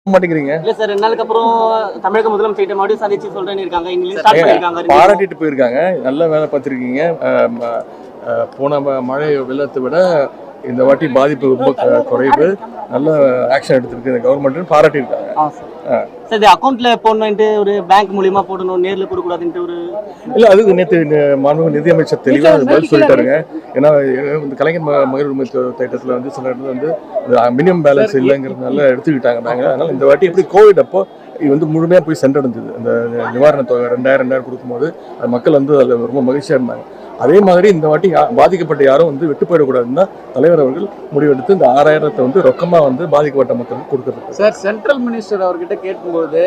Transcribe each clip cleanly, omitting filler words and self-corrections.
மாட்டேங்கிறீங்க இல்ல சார் 2 நாளுக்கு அப்புறம் தமிழக முதலமைச்சர் மறுபடியும் சந்திச்சு சொல்றேன்னு இருக்காங்க. இங்கிலீஷ் ஸ்டார்ட் பண்ணிருக்காங்க. பாராட்டிட்டு போயிருக்காங்க. நல்ல வேலை பார்த்திருக்கீங்க. போன மழை வெள்ளத்தை விட இந்த வாட்டி பாதிப்பு ரொம்ப குறைவு. நல்ல ஆக்ஷன் எடுத்திருக்கு இந்த கவர்மெண்ட் பாராட்டியிருக்காங்க. சார் இது அக்கௌண்ட்ல போடணும்ட்டு ஒரு பேங்க் மூலியமா போடணும், நேர்ல போட கூடாதுன்னு ஒரு இல்ல அது நேற்று மாண்புமிகு நிதியமைச்சர் தெளிவா பதில் சொல்லிட்டாருங்க. ஏன்னா இந்த கலைஞர் மகளிர் உரிமை திட்டத்துல வந்து சில இடத்துல வந்து மினிமம் பேலன்ஸ் இல்லைங்கிறதுனால எடுத்துக்கிட்டாங்க பேங்க். அதனால இந்த வாட்டி எப்படி கோவிட் அப்போ இது வந்து முழுமையாக போய் சென்றடைஞ்சது. அந்த நிவாரண தொகை 2000 கொடுக்கும்போது அது மக்கள் வந்து அதில் ரொம்ப மகிழ்ச்சியாக இருந்தாங்க. அதே மாதிரி இந்த வாட்டி பாதிக்கப்பட்ட யாரும் வந்து விட்டு போயிடக்கூடாதுன்னு தான் தலைவர் அவர்கள் முடிவெடுத்து இந்த 6000 வந்து ரொக்கமாக வந்து பாதிக்கப்பட்ட மக்களுக்கு கொடுக்குறது. சார் சென்ட்ரல் மினிஸ்டர் அவர்கிட்ட கேட்கும்போது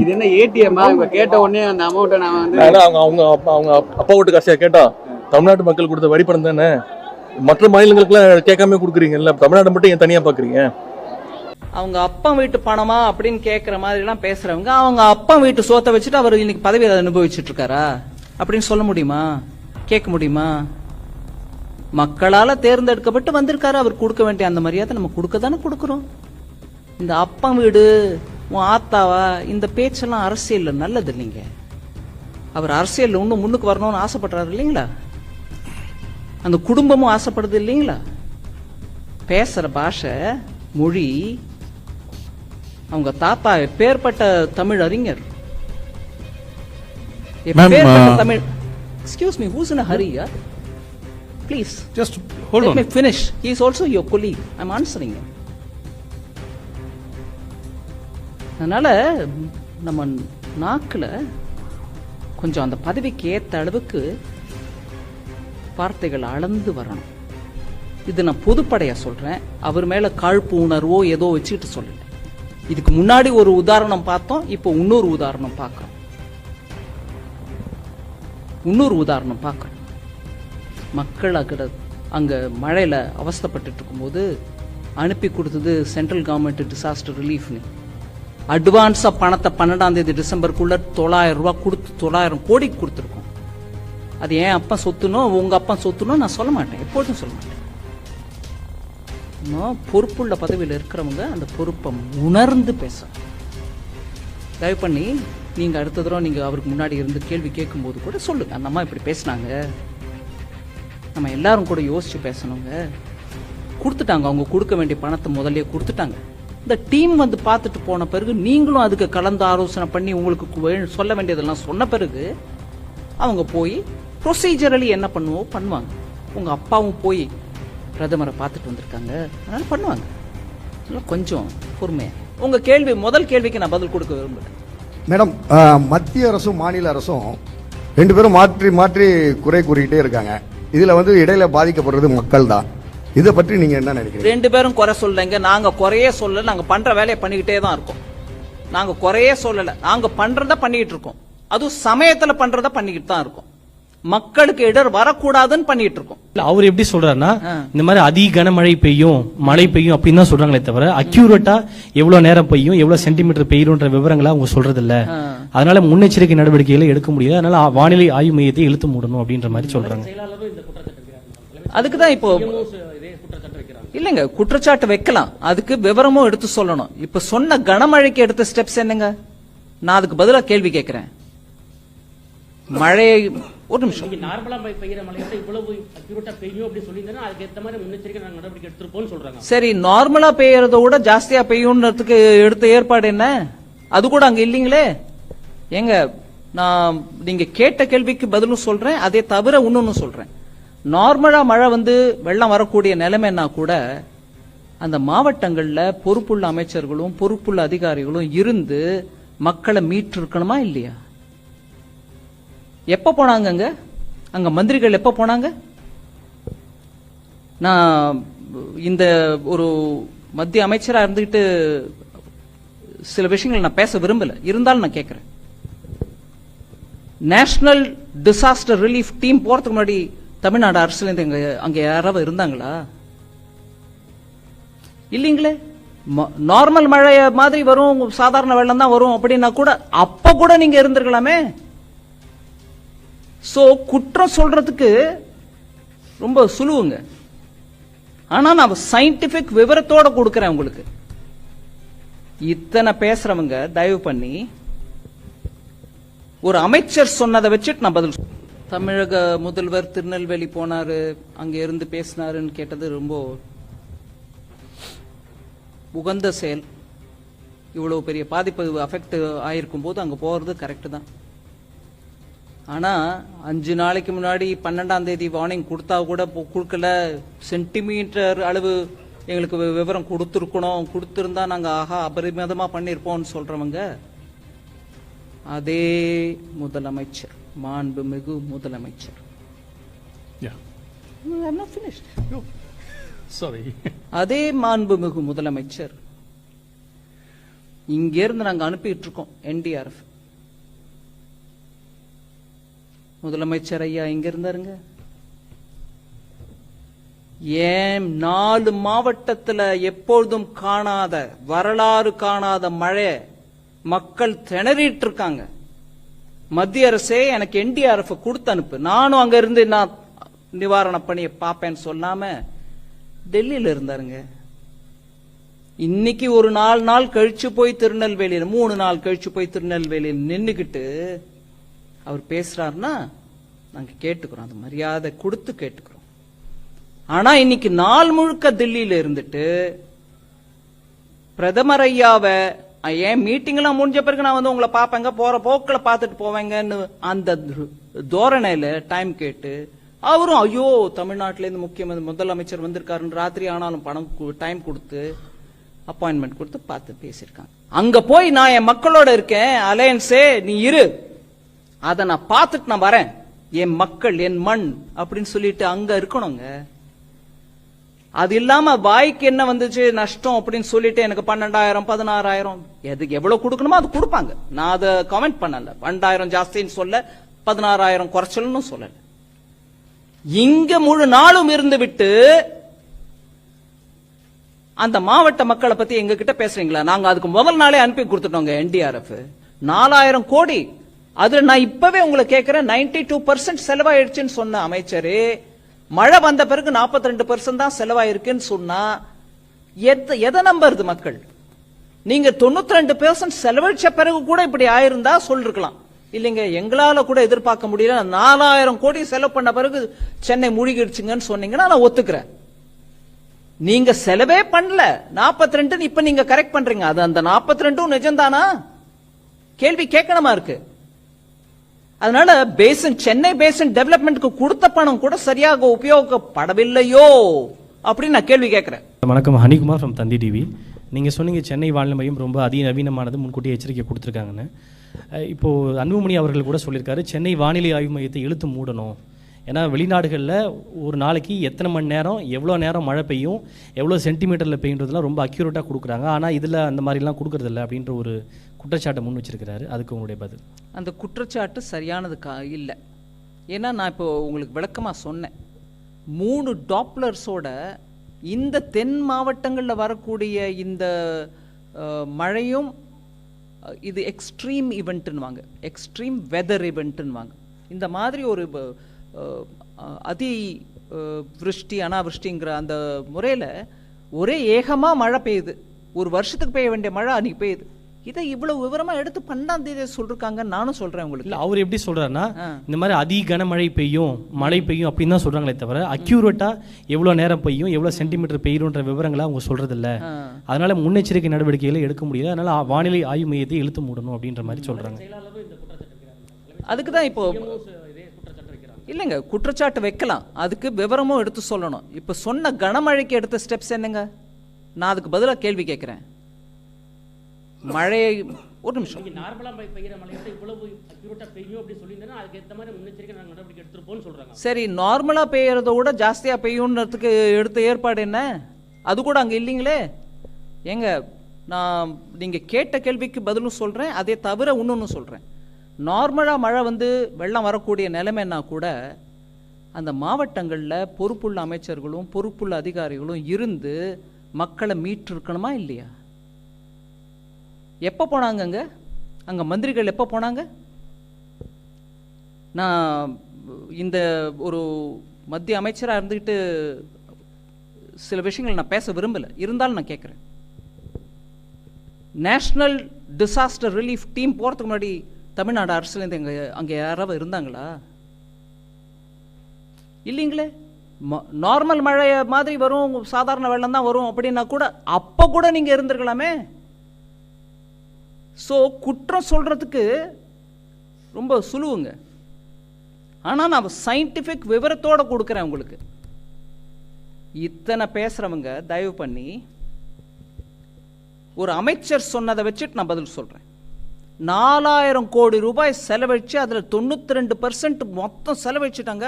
இது என்ன ஏடிஎம்மா இவங்க கேட்ட உடனே அந்த அமௌண்ட்டை நான் வந்து அவங்க அப்பா வீட்டு காசியாக கேட்டோம். தமிழ்நாட்டு மக்கள் கொடுத்த வரி பணம் தானே, மற்ற மாநிலங்களுக்குலாம் கேட்காம கொடுக்குறீங்கல்ல, தமிழ்நாடு மட்டும் ஏன் தனியாக பார்க்குறீங்க? அவங்க அப்பா வீட்டு பணமா அப்படின்னு கேட்கற மாதிரி எல்லாம் பேசுறவங்க அவங்க அப்பா வீட்டு சோத்தை வச்சுட்டு அவர் இன்னைக்கு பதவி அனுபவிச்சுட்டு இருக்காரா அப்படின்னு சொல்ல முடியுமா? கேட்க முடியுமா? மக்களால தேர்ந்தெடுக்கப்பட்டு வந்திருக்காரு. அவர் கொடுக்க வேண்டிய அந்த மரியாதை நம்ம கொடுக்க தானே கொடுக்குறோம். இந்த அப்பா வீடு உன் ஆத்தாவா இந்த பேச்செல்லாம் அரசியல் நல்லது இல்லைங்க. அவர் அரசியல் இன்னும் முன்னுக்கு வரணும்னு ஆசைப்படுறாரு இல்லைங்களா? அந்த குடும்பமும் ஆசைப்படுது இல்லைங்களா? பேசுற பாஷை மொழி அவங்க தாத்தா பேர்பட்ட தமிழ் அறிஞர். Tamil excuse me, who's in a hurry? Yeah? Please just hold let on, me finish. He is also your colleague. I'm answering him. அதனால நம்ம நாக்குல கொஞ்சம் அந்த பதவிக்கு ஏத்த அளவுக்கு வார்த்தைகள் அளந்து வரணும். இது நான் பொதுப்படையா சொல்றேன். அவர் மேல காழ்ப்பு உணர்வோ ஏதோ வச்சுக்கிட்டு சொல்லல. இதுக்கு முன்னாடி ஒரு உதாரணம் பார்த்தோம், இப்போ இன்னொரு உதாரணம் பார்க்கிறோம். மக்கள் அங்க மழையில அவஸ்தைப்பட்டு இருக்கும்போது அனுப்பி கொடுத்தது சென்ட்ரல் கவர்மெண்ட் டிசாஸ்டர் ரிலீஃப்னு. அட்வான்ஸா பணத்தை 12ஆம் தேதி டிசம்பருக்குள்ள 900 ரூபாய் கொடுத்து 900 கோடி கொடுத்துருக்கோம். அது ஏன் அப்பா சொத்துனோ உங்க அப்பா சொத்துனோ நான் சொல்ல மாட்டேன், எப்போதும் சொல்ல மாட்டேன். பொறுப்புள்ள பதவியில் இருக்கிறவங்க அந்த பொறுப்பை உணர்ந்து பேச தயவு பண்ணி நீங்க அடுத்த தடவை நீங்க அவருக்கு முன்னாடி இருந்து கேள்வி கேட்கும் போது கூட சொல்லுங்க, அந்த அம்மா இப்படி பேசினாங்க, நம்ம எல்லாரும் கூட யோசிச்சு பேசணுங்க. கொடுத்துட்டாங்க, அவங்க கொடுக்க வேண்டிய பணத்தை முதல்ல கொடுத்துட்டாங்க. இந்த டீம் வந்து பார்த்துட்டு போன பிறகு நீங்களும் அதுக்கு கலந்து ஆலோசனை பண்ணி உங்களுக்கு சொல்ல வேண்டியதெல்லாம் சொன்ன பிறகு அவங்க போய் ப்ரொசீஜரலி என்ன பண்ணுவாங்க. உங்க அப்பாவும் போய் பிரதமரை பார்த்துட்டு வந்திருக்காங்க, அதனால பண்ணுவாங்க. கொஞ்சம் பொறுமையா உங்க கேள்வி முதல் கேள்விக்கு நான் பதில் கொடுக்க விரும்புகிறேன். மேடம், மத்திய அரசும் மாநில அரசும் 2 பேரும் மாற்றி மாற்றி குறை கூறிக்கிட்டே இருக்காங்க. இதுல வந்து இடையில பாதிக்கப்படுறது மக்கள் தான். இதை பற்றி நீங்க என்ன நினைக்கிறீங்க? 2 பேரும் குறை சொல்லலைங்க, நாங்க குறையே சொல்லல. நாங்க பண்ற வேலையை பண்ணிக்கிட்டே தான் இருக்கோம். நாங்க குறையே சொல்லல, நாங்க பண்றத பண்ணிக்கிட்டு இருக்கோம். அதுவும் சமயத்துல பண்றத பண்ணிக்கிட்டு தான் இருக்கோம். மக்களுக்கு இடர் வரக்கூடாதுன்னு பண்ணிட்டு இருக்கோம். அவர் எப்படி சொல்றாருன்னா இந்த மாதிரி அதிக கனமழை பெய்யும் மழை பெய்யும் அப்படின்னு தான் சொல்றாங்களே தவிர அக்யூரேட்டா எவ்வளவு நேரம் பெய்யும் எவ்வளவு சென்டிமீட்டர் பெய்யும்ன்ற விவரங்களை அவங்க சொல்றது இல்ல. அதனால முன்னெச்சரிக்கை நடவடிக்கைகளை எடுக்க முடியாது. அதனால வானிலை ஆய்வு மையத்தை இழுத்து மூடணும் அப்படின்ற மாதிரி சொல்றாங்க. அதுக்குதான் இப்போ இல்லங்க குற்றச்சாட்டு வைக்கலாம், அதுக்கு விவரமும் எடுத்து சொல்லணும். இப்ப சொன்ன கனமழைக்கு எடுத்த ஸ்டெப்ஸ் என்னங்க? நான் அதுக்கு பதிலா கேள்வி கேட்கிறேன். மழை ஒரு நிமிஷம், சரி நார்மலா பெய்யறத விட ஜாஸ்தியா பெய்யும்ன்றதுக்கு எடுத்த ஏற்பாடு என்ன? அது கூட அங்க இல்லீங்களே. ஏங்க நான் நீங்க கேட்ட கேள்விக்கு பதிலும் சொல்றேன், அதே தவிர இன்னொன்னு சொல்றேன். நார்மலா மழை வந்து வெள்ளம் வரக்கூடிய நிலைமைன்னா கூட அந்த மாவட்டங்கள்ல பொறுப்புள்ள அமைச்சர்களும் பொறுப்புள்ள அதிகாரிகளும் இருந்து மக்களை மீட்டு இருக்கணுமா இல்லையா? எப்ப போனாங்க அங்க மந்திரிகள்? எப்ப போனாங்க? நான் இந்த ஒரு மத்திய அமைச்சரா இருந்துகிட்டு சில விஷயங்கள் நான் பேச விரும்பல, இருந்தாலும் நான் கேட்கிறேன். நேஷனல் டிசாஸ்டர் ரிலீஃப் டீம் போறதுக்கு முன்னாடி தமிழ்நாடு அரசுல இருந்து அங்க யாராவது இருந்தாங்களா? இல்லீங்களே. நார்மல் மழை மாதிரி வரும், சாதாரண வெள்ளம் தான் வரும் அப்படின்னா கூட அப்ப கூட நீங்க இருந்திருக்கலாமே. ஸோ குற்றம் சொல்றதுக்கு ரொம்ப சுலுவுங்க. ஆனா நான் சயின்டிபிக் விவரத்தோட கொடுக்கறேன் உங்களுக்கு. இத்தனை பேசுறவங்க தயவு பண்ணி ஒரு அமைச்சர் சொன்னதை வச்சுட்டு நான் பதில் தமிழக முதல்வர் திருநெல்வேலி போனாரு, அங்க இருந்து பேசினாருன்னு கேட்டது ரொம்ப உகந்த செயல். இவ்வளவு பெரிய பாதிப்பு அஃபெக்ட் ஆயிருக்கும் போது அங்க போறது கரெக்ட் தான். ஆனா 5 நாளைக்கு முன்னாடி 12ஆம் தேதி வார்னிங் கொடுத்தா கூட கொடுக்கல, சென்டிமீட்டர் அளவு எங்களுக்கு விவரம் கொடுத்துருக்கணும், கொடுத்திருந்தா நாங்க ஆஹா அபரிமிதமா பண்ணிருப்போம்னு சொல்றவங்க அதே முதலமைச்சர், மாண்புமிகு முதலமைச்சர். I'm not finished. Sorry. அதே மாண்புமிகு முதலமைச்சர் இங்க இருந்து நாங்க அனுப்பிட்டு இருக்கோம் NDRF. முதலமைச்சர் ஐயா இங்க இருந்தாருங்க. ஏன் 4 மாவட்டத்துல எப்பொழுதும் காணாத, வரலாறு காணாத மழை, மக்கள் திணறிட்டு இருக்காங்க. மத்திய அரசே எனக்கு NDRF கொடுத்து அனுப்பு, நானும் அங்க இருந்து நான் நிவாரண பணியை பார்ப்பேன்னு சொல்லாம டெல்லியில இருந்தாருங்க. இன்னைக்கு ஒரு 4 நாள் கழிச்சு போய் திருநெல்வேலியில, 3 நாள் கழிச்சு போய் திருநெல்வேலியில் நின்னுக்கிட்டு அவர் பேசுறாருன்னா நாங்க கேட்டுக்கிறோம், அந்த மரியாதை கொடுத்து கேட்டுக்கிறோம். ஆனா இன்னைக்கு நாள் முழுக்க டெல்லியில இருந்துட்டு பிரதமர் ஐயாவை ஏன் மீட்டிங் எல்லாம் முடிஞ்ச பிறகு நான் வந்து உங்களை பாப்பேங்க, போற போக்கில் பார்த்துட்டு போவேங்கன்னு அந்த தோரணையில டைம் கேட்டு, அவரும் ஐயோ தமிழ்நாட்டில இருந்து முக்கிய முதலமைச்சர் வந்திருக்காருன்னு ராத்திரி ஆனாலும் பணம் டைம் கொடுத்து அப்பாயின்மெண்ட் கொடுத்து பார்த்து பேசியிருக்காங்க. அங்க போய் நான் என் மக்களோட இருக்கேன், அலையன்ஸே நீ இரு, அதை நான் பார்த்துட்டு நான் வரேன், என் மக்கள் என் மண் அப்படின்னு சொல்லிட்டு அங்க இருக்கணுங்க. அது இல்லாம வாய்க்கு என்ன வந்துச்சு நஷ்டம் அப்படின்னு சொல்லிட்டு எனக்கு 12,000 16,000 எதுக்கு எவ்வளவு கொடுக்கணுமோ அது கொடுப்பாங்க. நான் அதை கமெண்ட் பண்ணல. 12,000 ஜாஸ்தின்னு சொல்ல, 16,000 குறைச்சல்னு சொல்லல. இங்க முழு நாளும் இருந்து விட்டு அந்த மாவட்ட மக்களை பத்தி எங்க கிட்ட பேசுறீங்களா? நாங்க அதுக்கு முதல் நாளே அனுப்பி கொடுத்துட்டோங்க NDRF 4,000 கோடி. அதுல நான் இப்பவே உங்களை கேட்கிறேன், 92% செலவாயிடுச்சுன்னு சொன்ன அமைச்சரே மழை வந்த பிறகு 42% தான் செலவாயிருக்குன்னு சொன்னா எதை நம்புறது மக்கள்? நீங்க 92% செலவழிச்ச பிறகு கூட இப்படி ஆயிருந்தா சொல்லிருக்கலாம். இல்லைங்க எங்களால கூட எதிர்பார்க்க முடியல, 4,000 கோடி செலவு பண்ண பிறகு சென்னை மூழ்கிடுச்சுங்கன்னு சொன்னீங்கன்னா நான் ஒத்துக்கிறேன். நீங்க செலவே பண்ணல, 42 இப்ப நீங்க கரெக்ட் பண்றீங்க. அது அந்த 42 நிஜம்தானா? கேள்வி கேட்கணுமா இருக்கு. அதனால பேசன், சென்னை பேசன் டெவலப்மெண்ட்க்கு கொடுத்த பணம் கூட சரியாக உபயோகப்படவில்லையோ அப்படின்னு நான் கேள்வி கேட்கிறேன். வணக்கம், ஹனிகுமார் ஃப்ரம் தந்தி டிவி. நீங்கள் சொன்னீங்க சென்னை வானிலை மையம் ரொம்ப அதிநவீனமானது, முன்கூட்டியே எச்சரிக்கை கொடுத்துருக்காங்கன்னு. இப்போது அன்புமணி அவர்கள் கூட சொல்லியிருக்காரு சென்னை வானிலை ஆய்வு மையத்தை இழுத்து மூடணும். ஏன்னா வெளிநாடுகளில் ஒரு நாளைக்கு எத்தனை மணி நேரம் எவ்வளோ நேரம் மழை பெய்யும், எவ்வளோ சென்டிமீட்டரில் பெய்யுன்றதுலாம் ரொம்ப அக்யூரேட்டாக கொடுக்குறாங்க. ஆனால் இதில் அந்த மாதிரிலாம் கொடுக்குறதில்ல அப்படின்ற ஒரு குற்றச்சாட்டை முன் வச்சிருக்கிறாரு. அதுக்கு உங்களுடைய பதில்? அந்த குற்றச்சாட்டு சரியானது இல்லை. ஏன்னா நான் இப்போ உங்களுக்கு விளக்கமாக சொன்னேன், 3 டாப்லர்ஸோட இந்த தென் மாவட்டங்களில் வரக்கூடிய இந்த மழையும் இது எக்ஸ்ட்ரீம் ஈவெண்ட்டுன்னு வாங்க, எக்ஸ்ட்ரீம் வெதர் ஈவெண்ட்டுன்னு வாங்க. இந்த மாதிரி ஒரு அதி விருஷ்டி அனாவிருஷ்டிங்கிற அந்த முறையில் ஒரே ஏகமாக மழை பெய்யுது, ஒரு வருஷத்துக்கு பெய்ய வேண்டிய மழை அன்னைக்கு பெய்யுது. இதை இவ்வளவு விவரமா எடுத்து 12ஆம் தேதி சொல்றாங்க. நானும் சொல்றேன் உங்களுக்கு. அவர் எப்படி சொல்றாருன்னா இந்த மாதிரி அதி கனமழை பெய்யும், மழை பெய்யும் அப்படின்னு தான் சொல்றாங்களே தவிர அக்யூரேட்டா எவ்வளவு நேரம் பெய்யும், எவ்வளவு சென்டிமீட்டர் பெய்யும்ன்ற விவரங்களை அவங்க சொல்றது இல்ல. அதனால முன்னெச்சரிக்கை நடவடிக்கைகளை எடுக்க முடியல. அதனால வானிலை ஆய்வு மையத்தை இழுத்து மூடணும் அப்படின்ற மாதிரி சொல்றாங்க. அதுக்கு தான் இப்போ இல்லைங்க, குற்றச்சாட்டு வைக்கலாம், அதுக்கு விவரமும் எடுத்து சொல்லணும். இப்ப சொன்ன கனமழைக்கு எடுத்த ஸ்டெப்ஸ் என்னங்க? நான் அதுக்கு பதிலாக கேள்வி கேட்கிறேன். மழை ஒரு நிமிஷம், சரி நார்மலா பெய்யறத விட ஜாஸ்தியா பெய்யும்ன்றதுக்கு எடுத்த ஏற்பாடு என்ன? அது கூட அங்க இல்லைங்களே. ஏங்க நான் நீங்க கேட்ட கேள்விக்கு பதிலும் சொல்றேன், அதே தவிர இன்னொன்னு சொல்றேன். நார்மலா மழை வந்து வெள்ளம் வரக்கூடிய நிலைமைன்னா கூட அந்த மாவட்டங்களில் பொறுப்புள்ள அமைச்சர்களும் பொறுப்புள்ள அதிகாரிகளும் இருந்து மக்களை மீட்டு இருக்கணுமா இல்லையா? எப்போ போனாங்க அங்கே மந்திரிகள் எப்போ போனாங்க? நான் இந்த ஒரு மத்திய அமைச்சராக இருந்துக்கிட்டு சில விஷயங்கள் நான் பேச விரும்பலை, இருந்தாலும் நான் கேட்குறேன். நேஷ்னல் டிசாஸ்டர் ரிலீஃப் டீம் போகிறதுக்கு முன்னாடி தமிழ்நாடு அரசுலேருந்து அங்கே யாராவது இருந்தாங்களா? இல்லைங்களே. நார்மல் மழை மாதிரி வரும், சாதாரண வெள்ளம் தான் வரும் அப்படின்னா கூட அப்போ கூட நீங்கள் இருந்திருக்கலாமே. ஸோ குற்றம் சொல்கிறதுக்கு ரொம்ப சுலுவுங்க. ஆனால் நான் சயின்டிஃபிக் விவரத்தோடு கொடுக்குறேன் உங்களுக்கு. இத்தனை பேசுகிறவங்க தயவு பண்ணி ஒரு அமைச்சர் சொன்னதை வச்சுட்டு நான் பதில் சொல்கிறேன். 4000 கோடி ரூபாய் செலவழித்து அதில் 92% மொத்தம் செலவழிச்சிட்டாங்க.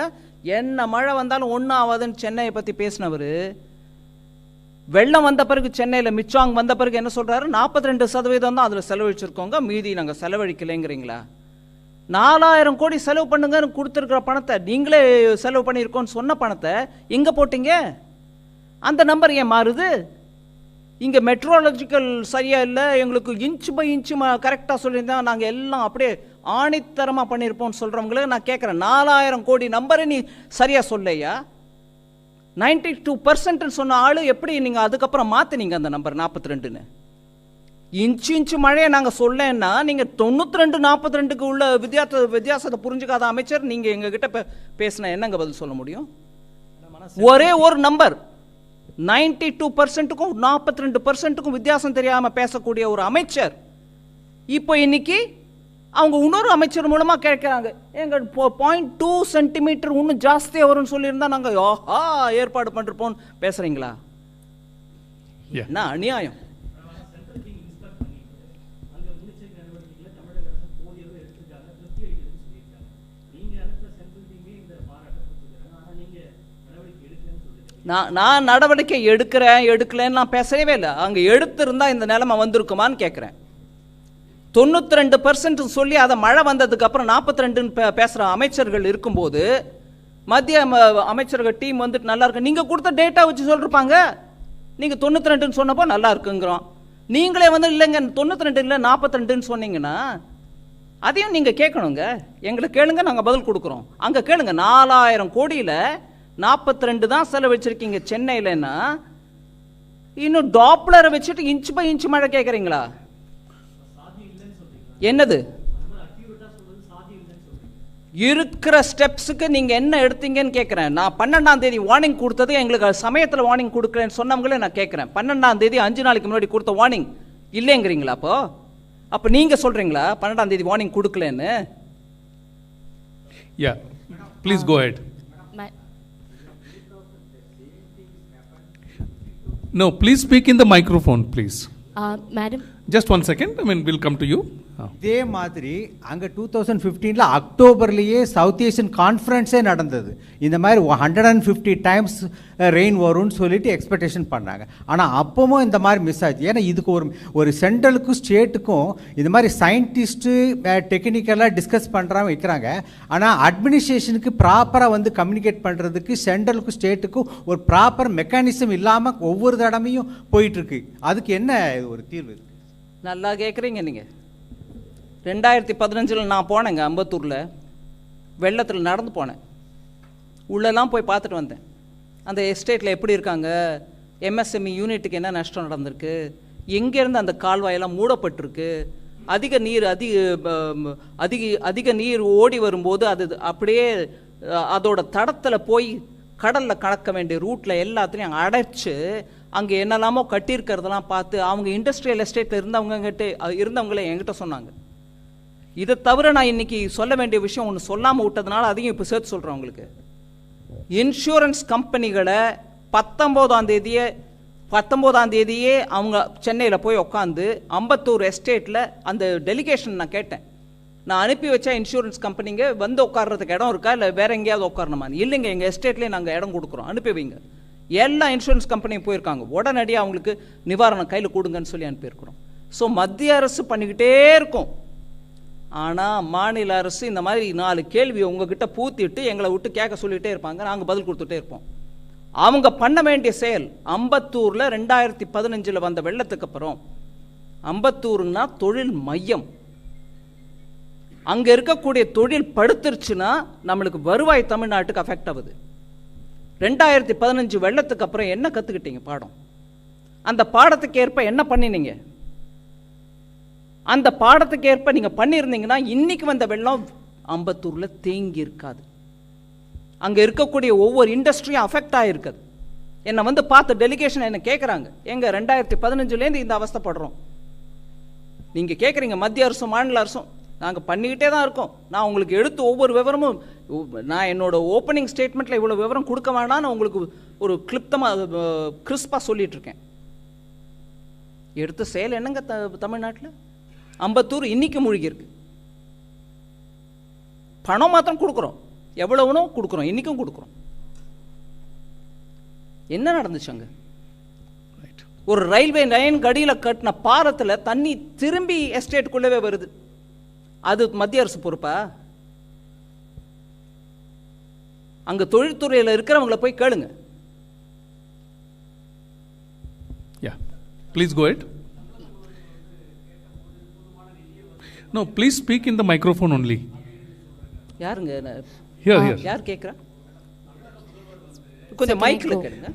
என்ன மழை வந்தாலும் ஒன்றும் ஆகாதுன்னு சென்னையை பற்றி பேசினவர் வெள்ளம் வந்த பிறகு சென்னையில் மிச்சாங் வந்த பிறகு என்ன சொல்கிறாரு? 42% தான் அதில் செலவழிச்சிருக்கோங்க, மீதி நாங்கள் செலவழிக்கலைங்கிறீங்களா? 4000 கோடி செலவு பண்ணுங்கன்னு கொடுத்துருக்கிற பணத்தை, நீங்களே செலவு பண்ணியிருக்கோன்னு சொன்ன பணத்தை எங்கே போட்டீங்க? அந்த நம்பர் ஏன் மாறுது? இங்கே மெட்ரோலஜிக்கல் சரியாக இல்லை, எங்களுக்கு இன்ச்சு பை இன்ச்சு கரெக்டாக சொல்லியிருந்தா நாங்கள் எல்லாம் அப்படியே ஆணித்தரமாக பண்ணியிருப்போம்னு சொல்கிறவங்களுக்கு நான் கேட்குறேன், 4000 கோடி நம்பரை நீ சரியாக சொல்லையா? 92% சொன்ன ஆள் எப்படி நீங்கள் அதுக்கப்புறம் மாற்றினீங்க அந்த நம்பர் 42ன்னு? இன்ச்சு மழையை நாங்கள் சொல்லேன்னா நீங்கள் 92-42க்கு உள்ள வித்தியாசத்தை புரிஞ்சுக்காத அமைச்சர் நீங்கள் எங்ககிட்ட பேசினா என்னங்க பதில் சொல்ல முடியும்? ஒரே ஒரு நம்பர் 92%க்கும் 42%க்கும் வித்தியாசம் தெரியாமல் பேசக்கூடிய ஒரு அமைச்சர் இப்போ இன்னைக்கு அவங்க இன்னொரு அமைச்சர் மூலமாக கேட்குறாங்க, எங்கள் 0.2 சென்டிமீட்டர் இன்னும் ஜாஸ்தியாக வரும்னு சொல்லியிருந்தா நாங்கள் ஏற்பாடு பண்ணிருப்போம் பேசுகிறீங்களா? என்ன அநியாயம்! நான் நடவடிக்கை எடுக்கலன்னு நான் பேசவே இல்லை. அங்கே எடுத்திருந்தா இந்த நிலைமை வந்திருக்குமான்னு கேட்குறேன். 92% சொல்லி அதை மழை வந்ததுக்கு அப்புறம் 42 பேசுகிற அமைச்சர்கள் இருக்கும்போது மத்திய அமைச்சர்கள் டீம் வந்துட்டு நல்லா இருக்கு, நீங்கள் கொடுத்த டேட்டா வச்சு சொல்லிருப்பாங்க. நீங்கள் 92 சொன்னப்போ நல்லா இருக்குங்கிறோம், நீங்களே வந்து இல்லைங்க 92 இல்லை 42 சொன்னீங்கன்னா அதையும் நீங்கள் கேட்கணுங்க. எங்களை கேளுங்க, நாங்கள் பதில் கொடுக்குறோம். அங்கே கேளுங்க, 4000 கோடியில் 42 தான் செலவழிச்சிருக்கீங்க சென்னையிலன்னா, இன்னும் டாப்ளரை வச்சுட்டு இன்ச்சு பை இன்ச்சு மழை கேட்குறீங்களா? என்னது இருக்கிற ஸ்டெப்ஸுக்கு நீங்கள் என்ன எடுத்தீங்கன்னு கேட்குறேன். நான் 12ஆம் தேதி வார்னிங் கொடுத்தது, எங்களுக்கு சமயத்தில் வார்னிங் கொடுக்குறேன்னு சொன்னவங்களே நான் கேட்குறேன். 12ஆம் தேதி 5 நாளைக்கு முன்னாடி கொடுத்த வார்னிங் இல்லைங்கிறீங்களா? அப்போ நீங்கள் சொல்கிறீங்களா 12ஆம் தேதி வார்னிங் கொடுக்கலன்னு? Yeah, please go ahead. No, please speak in the microphone, please. Madam. Just 1 second, I mean, we'll come to you. இதே மாதிரி அங்கே 2015 அக்டோபர்லேயே சவுத் ஏஷியன் கான்ஃபரன்ஸே நடந்தது. இந்த மாதிரி 150 டைம்ஸ் ரெயின் வரும்னு சொல்லிட்டு எக்ஸ்பெக்டேஷன் பண்ணாங்க. ஆனால் அப்பவும் இந்த மாதிரி மிஸ் ஆச்சு. ஏன்னா இதுக்கு ஒரு சென்ட்ரலுக்கும் ஸ்டேட்டுக்கும் இந்த மாதிரி சயின்டிஸ்ட்டு டெக்னிக்கலாக டிஸ்கஸ் பண்ணுறாங்க வைக்கிறாங்க. ஆனால் அட்மினிஸ்ட்ரேஷனுக்கு ப்ராப்பராக வந்து கம்யூனிகேட் பண்ணுறதுக்கு சென்ட்ரலுக்கும் ஸ்டேட்டுக்கும் ஒரு ப்ராப்பர் மெக்கானிசம் இல்லாமல் ஒவ்வொரு தடவையும் போயிட்டுருக்கு. அதுக்கு என்ன ஒரு தீர்வு? நல்லா கேட்குறீங்க நீங்கள். 2015 நான் போனேங்க அம்பத்தூரில், வெள்ளத்தில் நடந்து போனேன், உள்ளெல்லாம் போய் பார்த்துட்டு வந்தேன். அந்த எஸ்டேட்டில் எப்படி இருக்காங்க, எம்எஸ்எம்இ யூனிட்டுக்கு என்ன நஷ்டம் நடந்திருக்கு, எங்கேருந்து அந்த கால்வாயெல்லாம் மூடப்பட்டிருக்கு, அதிக நீர் ஓடி வரும்போது அது அப்படியே அதோட தடத்தில் போய் கடலில் கலக்க வேண்டிய ரூட்டில் எல்லாத்துலேயும் அடைச்சி அங்கே என்னெல்லாமோ கட்டியிருக்கிறதெல்லாம் பார்த்து அவங்க இண்டஸ்ட்ரியல் எஸ்டேட்டில் இருந்தவங்களே என்கிட்ட சொன்னாங்க. இதை தவிர நான் இன்னைக்கு சொல்ல வேண்டிய விஷயம் ஒன்று சொல்லாமல் விட்டதுனால அதையும் இப்போ சேர்த்து சொல்கிறேன் உங்களுக்கு. இன்சூரன்ஸ் கம்பெனிகளை 19ஆம் தேதியே அவங்க சென்னையில் போய் உட்காந்து அம்பத்தூர் எஸ்டேட்டில் அந்த டெலிகேஷன் நான் கேட்டேன். நான் அனுப்பி வச்சா இன்சூரன்ஸ் கம்பெனிங்க வந்து உட்கார்றதுக்கு இடம் இருக்கா, இல்லை வேற எங்கேயாவது உட்காரணுமா? இல்லைங்க, எங்கள் எஸ்டேட்லேயே நாங்கள் இடம் கொடுக்குறோம், அனுப்பி வைங்க. எல்லா இன்சூரன்ஸ் கம்பெனியும் போயிருக்காங்க, உடனடியாக அவங்களுக்கு நிவாரணம் கையில் கொடுங்கன்னு சொல்லி அனுப்பியிருக்கிறோம். ஸோ மத்திய அரசு பண்ணிக்கிட்டே இருக்கும். ஆனால் மாநில அரசு இந்த மாதிரி 4 கேள்வியை உங்ககிட்ட பூத்திட்டு எங்களை விட்டு கேட்க சொல்லிகிட்டே இருப்பாங்க, நாங்கள் பதில் கொடுத்துட்டே இருப்போம். அவங்க பண்ண வேண்டிய செயல், அம்பத்தூரில் 2015 வந்த வெள்ளத்துக்கு அப்புறம், அம்பத்தூர்னா தொழில் மையம், அங்க இருக்கக்கூடிய தொழில் படுத்துருச்சுன்னா நம்மளுக்கு வருவாய் தமிழ்நாட்டுக்கு அஃபெக்ட் ஆகுது. 2015 வெள்ளத்துக்கு அப்புறம் என்ன கத்துக்கிட்டீங்க பாடம்? அந்த பாடத்துக்கு ஏற்ப என்ன பண்ணினீங்க? அந்த பாடத்துக்கு ஏற்ப நீங்க பண்ணியிருந்தீங்கன்னா இன்னைக்கு வந்த வெள்ளம் அம்பத்தூர்ல தேங்கி இருக்காது. அங்க இருக்கக்கூடிய ஒவ்வொரு இண்டஸ்ட்ரியும் அஃபெக்ட் ஆயிருக்காது. என்னை வந்து பார்த்து டெலிகேஷன் என்ன கேட்குறாங்க, எங்க 2015 இந்த அவஸ்தைப்படுறோம். நீங்க கேட்குறீங்க மத்திய அரசும் மாநில அரசும், நாங்கள் பண்ணிக்கிட்டே தான் இருக்கோம். நான் உங்களுக்கு எடுத்து ஒவ்வொரு விவரமும், நான் என்னோட ஓப்பனிங் ஸ்டேட்மெண்ட்டில் இவ்வளோ விவரம் கொடுக்க வேண்டாம், நான் உங்களுக்கு ஒரு கிறிஸ்பாக சொல்லிட்டு இருக்கேன். எடுத்த செயல் என்னங்க தமிழ்நாட்டில்? அம்பத்தூர் இன்னைக்கு மூழ்கி இருக்கு. பணம் மாத்திரம் கொடுக்குறோம், எவ்வளவுனோ கொடுக்குறோம், இன்னைக்கும் கொடுக்குறோம். என்ன நடந்துச்சு அங்க? ஒரு ரயில்வே லைன் கடியில் கட்டின பாலத்தில் தண்ணி திரும்பி எஸ்டேட்டுக்குள்ளவே வருது. அது மத்திய அரசு பொறுப்பா? அங்க தொழில்துறையில் இருக்கிறவங்கள போய் கேளுங்க. Yeah. Please go ahead. No, please speak in the microphone only. யாருங்க? Here. யார் கேட்குறா? கொஞ்சம் மைக்ல கேளுங்க.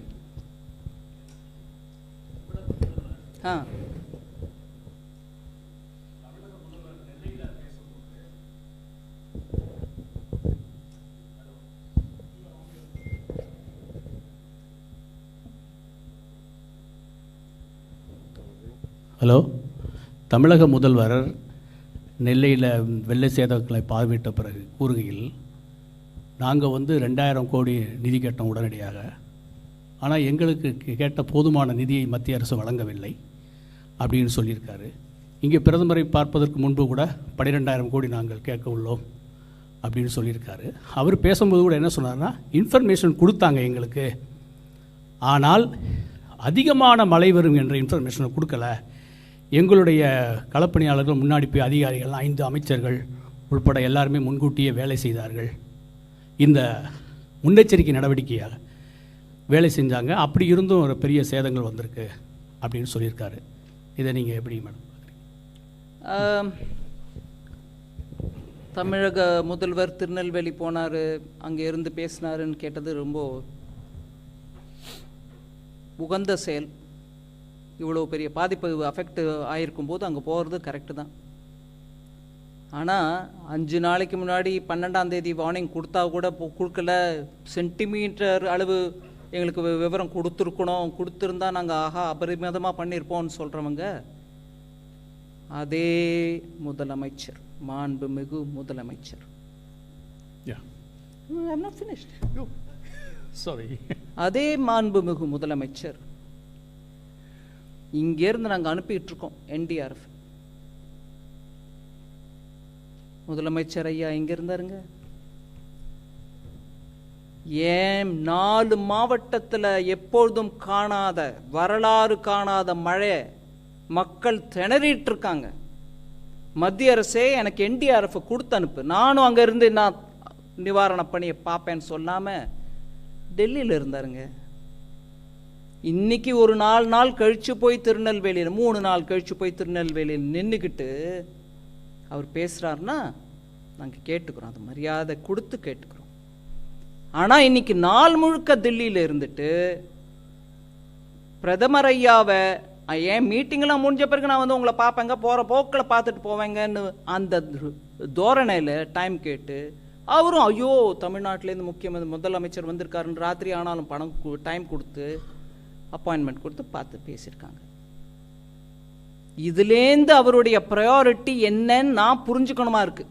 ஹலோ, தமிழக முதல்வர் நெல்லையில் வெள்ள சேதங்களை பார்வையிட்ட பிறகு கூறுகையில், நாங்கள் 2000 கோடி நிதி கேட்டோம் உடனடியாக, ஆனால் எங்களுக்கு கேட்ட போதுமான நிதியை மத்திய அரசு வழங்கவில்லை அப்படின்னு சொல்லியிருக்காரு. இங்கே பிரதமரை பார்ப்பதற்கு முன்பு கூட 12000 கோடி நாங்கள் கேட்க உள்ளோம் அப்படின்னு சொல்லியிருக்காரு. அவர் பேசும்போது கூட என்ன சொன்னார்னா, இன்ஃபர்மேஷன் கொடுத்தாங்க எங்களுக்கு, ஆனால் அதிகமான மழை வரும் என்ற இன்ஃபர்மேஷனை கொடுக்கல. எங்களுடைய களப்பணியாளர்கள் முன்னாடி போய் அதிகாரிகள் 5 அமைச்சர்கள் உள்பட எல்லாருமே முன்கூட்டியே வேலை செய்தார்கள். இந்த முன்னெச்சரிக்கை நடவடிக்கையாக வேலை செஞ்சாங்க. அப்படி இருந்தும் ஒரு பெரிய சேதங்கள் வந்திருக்கு அப்படின்னு சொல்லியிருக்காரு. இதை நீங்கள் எப்படி மேடம் பார்க்குறீங்க? தமிழக முதல்வர் திருநெல்வேலி போனார், அங்கே இருந்து பேசினாருன்னு கேட்டது ரொம்ப உகந்த செயல். இவ்வளோ பெரிய பாதிப்பு அஃபெக்ட் ஆகிருக்கும் போது அங்கே போகிறது கரெக்டு தான். ஆனால் 5 நாளைக்கு முன்னாடி 12ஆம் தேதி வார்னிங் கொடுத்தா கூட கொடுக்கல, சென்டிமீட்டர் அளவு எங்களுக்கு விவரம் கொடுத்துருக்கணும், கொடுத்துருந்தா நாங்கள் அபரிமிதமாக பண்ணியிருப்போம்னு சொல்கிறவங்க அதே முதலமைச்சர், மாண்புமிகு முதலமைச்சர். I'm not finished. Sorry. அதே மாண்புமிகு முதலமைச்சர் இங்கேருந்து நாங்கள் அனுப்பிட்டு இருக்கோம் NDRF. முதலமைச்சர் ஐயா இங்க இருந்தாருங்க. ஏன் 4 மாவட்டத்தில் எப்பொழுதும் காணாத, வரலாறு காணாத மழை, மக்கள் திணறிட்டு இருக்காங்க. மத்திய அரசே எனக்கு NDRF கொடுத்து அனுப்பு, நானும் அங்க இருந்து நான் நிவாரண பணியை பார்ப்பேன்னு சொல்லாம டெல்லியில் இருந்தாருங்க. இன்னைக்கு ஒரு 4 நாள் கழிச்சு போய் திருநெல்வேலியில், 3 நாள் கழிச்சு போய் திருநெல்வேலியில் நின்றுக்கிட்டு அவர் பேசுறாருன்னா நாங்கள் கேட்டுக்கிறோம், அது மரியாதை கொடுத்து கேட்டுக்கிறோம். ஆனால் இன்னைக்கு நாள் முழுக்க தில்லியில் இருந்துட்டு பிரதமர் ஐயாவை ஏன் மீட்டிங்லாம் முடிஞ்ச பிறகு நான் உங்களை பார்ப்பேங்க, போகிற போக்கில் பார்த்துட்டு போவேங்கன்னு அந்த தோரணையில் டைம் கேட்டு, அவரும் ஐயோ தமிழ்நாட்டிலேருந்து முதலமைச்சர் வந்திருக்காருன்னு ராத்திரி ஆனாலும் டைம் கொடுத்து அப்பாயின்மெண்ட் கொடுத்து பார்த்து பேசியிருக்காங்க. இதுலேருந்து அவருடைய ப்ரையாரிட்டி என்னன்னு நான் புரிஞ்சுக்கணுமா இருக்கு.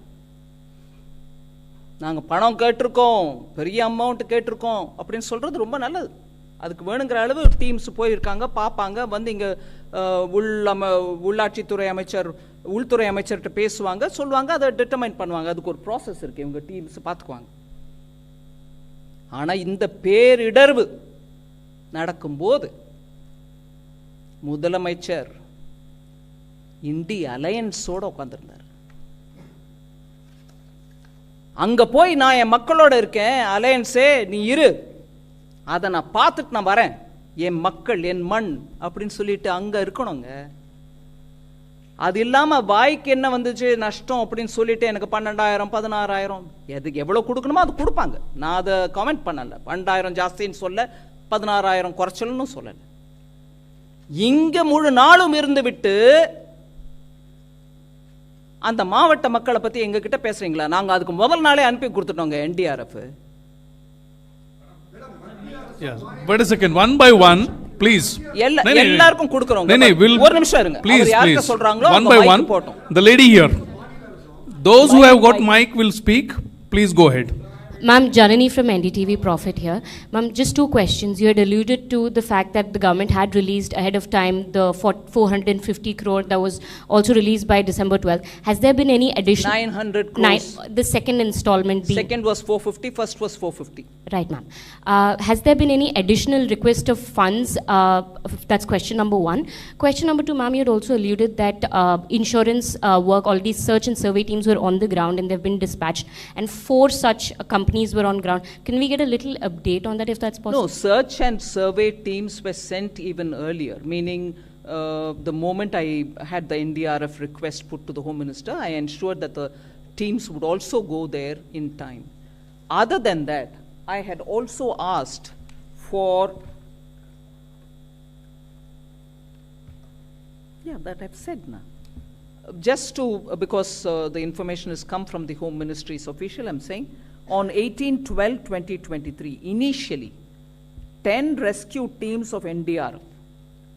நாங்கள் பணம் கேட்டிருக்கோம், பெரிய அமௌண்ட் கேட்டிருக்கோம் அப்படின்னு சொல்றது ரொம்ப நல்லது. அதுக்கு வேணுங்கிற அளவு டீம்ஸ் போயிருக்காங்க, பார்ப்பாங்க, வந்து இங்கே உள்ளாட்சித்துறை அமைச்சர், உள்துறை அமைச்சர்கிட்ட பேசுவாங்க, சொல்லுவாங்க, அதை டிட்டர்மைன் பண்ணுவாங்க. அதுக்கு ஒரு ப்ராசஸ் இருக்கு, இவங்க டீம்ஸ் பார்த்துக்குவாங்க. ஆனால் இந்த பேரிடர்வு நடக்கும்போது முதலமைச்சர் இண்டி அலையன்ஸோட உட்கார்ந்திருந்தார். அங்க போய் நான் என் மக்களோட இருக்கேன், அலையன்ஸே நீ இரு, அதை நான் பார்த்துட்டு நான் வரேன், என் மக்கள் என் மண் அப்படின்னு சொல்லிட்டு அங்க இருக்கணுங்க. அது இல்லாமல் வாய்க்கு என்ன வந்துச்சு நஷ்டம் அப்படின்னு சொல்லிட்டு எனக்கு 12,000 16,000 எதுக்கு எவ்வளோ கொடுக்கணுமோ அது கொடுப்பாங்க. நான் அதை கமெண்ட் பண்ணலை. 12,000 ஜாஸ்தின்னு சொல்ல, 16,000 குறைச்சல்னு சொல்லலை. இங்கே முழு நாளும் இருந்து விட்டு அந்த மாவட்ட மக்களை பற்றி எங்ககிட்ட பேசுறீங்களா? நாங்கள் அதுக்கு முதல் நாளே அனுப்பி கொடுத்துட்டோங்க NDRF. Yes. Wait a second. One by one, please. எல்லாருக்கும் கொடுக்குறோம். ஒரு நிமிஷம் இருங்க. Please, யாருக்கு please. சொல்றாங்களோ One by one. The lady here. Those who have got mic will speak. Please go ahead. Ma'am, Janani from NDTV Profit here. Ma'am, just two questions. You had alluded to the fact that the government had released ahead of time the 450 crore that was also released by December 12th. Has there been any additional? 900 crores. The second installment being? Second was 450, first was 450. Right, ma'am. Has there been any additional request of funds? That's question number one. Question number two, ma'am, you had also alluded that insurance work, already search and survey teams were on the ground and they've been dispatched, and 4 such companies were on ground. Can we get a little update on that if that's possible? No, search and survey teams were sent even earlier, meaning the moment I had the NDRF request put to the Home Minister, I ensured that the teams would also go there in time. Other than that, I had also asked for, that I've said now. Just to, because the information has come from the Home Ministry's official, I'm saying, on 18/12/2023, initially, 10 rescue teams of NDRF,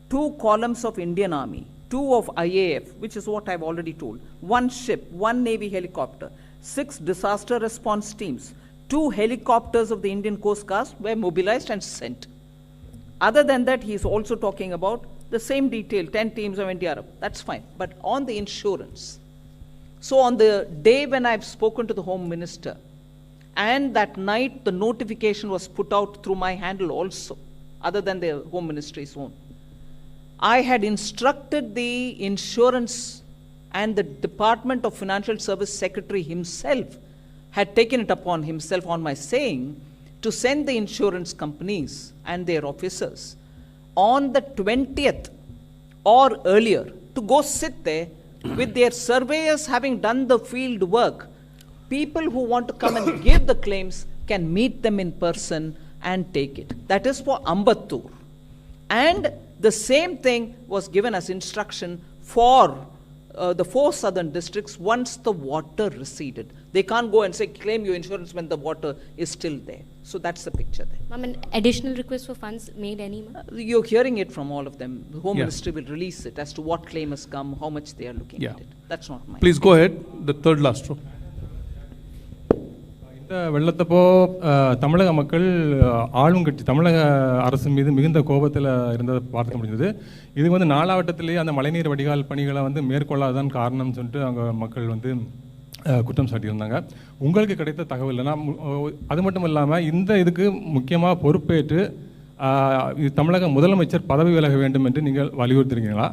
2 columns of Indian Army, 2 of IAF, which is what I've already told, 1 ship, 1 Navy helicopter, 6 disaster response teams, 2 helicopters of the Indian Coast Guard were mobilized and sent. Other than that, he is also talking about the same detail, 10 teams of NDRF. That's fine. But on the insurance, so on the day when I've spoken to the Home Minister, and that night the notification was put out through my handle also, other than the Home Ministry's own, I had instructed the insurance and the Department of Financial Service Secretary himself had taken it upon himself on my saying to send the insurance companies and their officers on the 20th or earlier to go sit there with their surveyors having done the field work. People who want to come and give the claims can meet them in person and take it. That is for Ambattur. And the same thing was given as instruction for the 4 southern districts once the water receded. They can't go and say, claim your insurance when the water is still there. So that's the picture there. Ma'am, an additional request for funds made any, ma'am? You're hearing it from all of them. The Home Ministry will release it as to what claim has come, how much they are looking at it. That's not mine. Please go ahead. The third last row. இந்த வெள்ளத்தப்போ தமிழக மக்கள் ஆளுங்கட்சி தமிழக அரசு மீது மிகுந்த கோபத்தில் இருந்ததை பார்க்க முடிஞ்சது. இது வந்து நாலாவட்டத்திலேயே அந்த மழைநீர் வடிகால் பணிகளை வந்து மேற்கொள்ளாதான் காரணம்னு சொல்லிட்டு அங்கே மக்கள் வந்து குற்றம் சாட்டியிருந்தாங்க. உங்களுக்கு கிடைத்த தகவல் அது மட்டும் இல்லாமல் இந்த இதுக்கு முக்கியமாக பொறுப்பேற்று தமிழக முதலமைச்சர் பதவி விலக வேண்டும் என்று நீங்கள் வலியுறுத்துறீங்களா?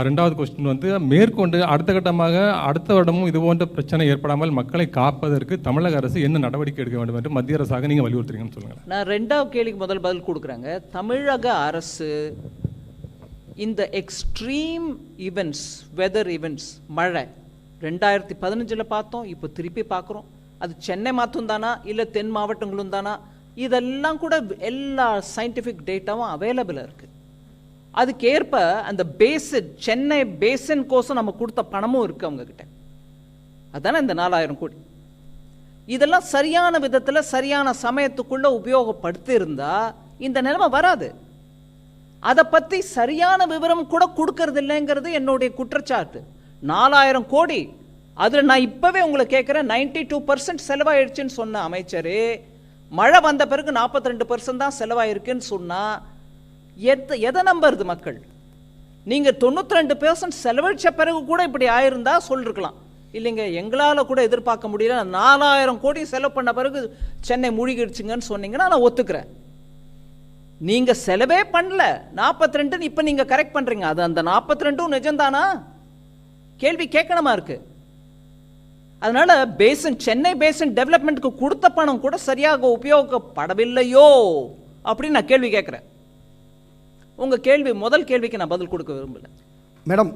ரெண்டாவது கொஸ்டின் வந்து மேற்கொண்டு அடுத்த கட்டமாக அடுத்த வருடமும் இது போன்ற பிரச்சனை ஏற்படாமல் மக்களை காப்பதற்கு தமிழக அரசு என்ன நடவடிக்கை எடுக்க வேண்டும் என்று மத்திய அரசாக நீங்கள் வலியுறுத்துறீங்கன்னு சொல்லுங்கள். நான் ரெண்டாவது கேள்விக்கு முதல் பதில் கொடுக்குறாங்க. தமிழக அரசு இந்த எக்ஸ்ட்ரீம் ஈவெண்ட்ஸ், வெதர் ஈவெண்ட்ஸ், மழை 2015 பார்த்தோம், இப்போ திருப்பி பார்க்குறோம். அது சென்னை மாற்றும் தானா இல்லை தென் மாவட்டங்களும் தானா, இதெல்லாம் கூட எல்லா சயின்டிஃபிக் டேட்டாவும் அவைலபிளாக இருக்குது. அதுக்கேற்ப அந்த பேசின், சென்னை பேசின் கோசம் நம்ம கொடுத்த பணமும் இருக்குது அவங்கக்கிட்ட. அதுதானே இந்த 4000 கோடி. இதெல்லாம் சரியான விதத்தில் சரியான சமயத்துக்குள்ளே உபயோகப்படுத்தி இருந்தால் இந்த நிலைமை வராது. அதை பற்றி சரியான விவரம் கூட கொடுக்கறது இல்லைங்கிறது என்னுடைய குற்றச்சாட்டு. 4000 கோடி, அதில் நான் இப்போவே உங்களை கேட்குறேன், 92% செலவாயிடுச்சுன்னு சொன்ன அமைச்சர் மழை வந்த பிறகு 42% தான் செலவாயிருக்குன்னு சொன்னால் எதை நம்புறது மக்கள்? நீங்கள் 92% செலவழித்த பிறகு கூட இப்படி ஆயிருந்தா சொல்லிருக்கலாம். இல்லைங்க, எங்களால் கூட எதிர்பார்க்க முடியல, 4000 கோடி செலவு பண்ண பிறகு சென்னை மூழ்கிடுச்சுங்கன்னு சொன்னீங்கன்னா நான் ஒத்துக்கிறேன். நீங்கள் செலவே பண்ணல, 42 இப்போ நீங்கள் கரெக்ட் பண்ணுறீங்க. அது அந்த 42 நிஜம்தானா? கேள்வி கேட்கணுமா இருக்கு. அதனால பேசின், சென்னை பேசின் டெவலப்மெண்ட்டுக்கு கொடுத்த பணம் கூட சரியாக உபயோகப்படவில்லையோ அப்படின்னு நான் கேள்வி கேட்குறேன். உங்கள் கேள்வி, முதல் கேள்விக்கு நான் பதில் கொடுக்க விரும்பல. மேடம்,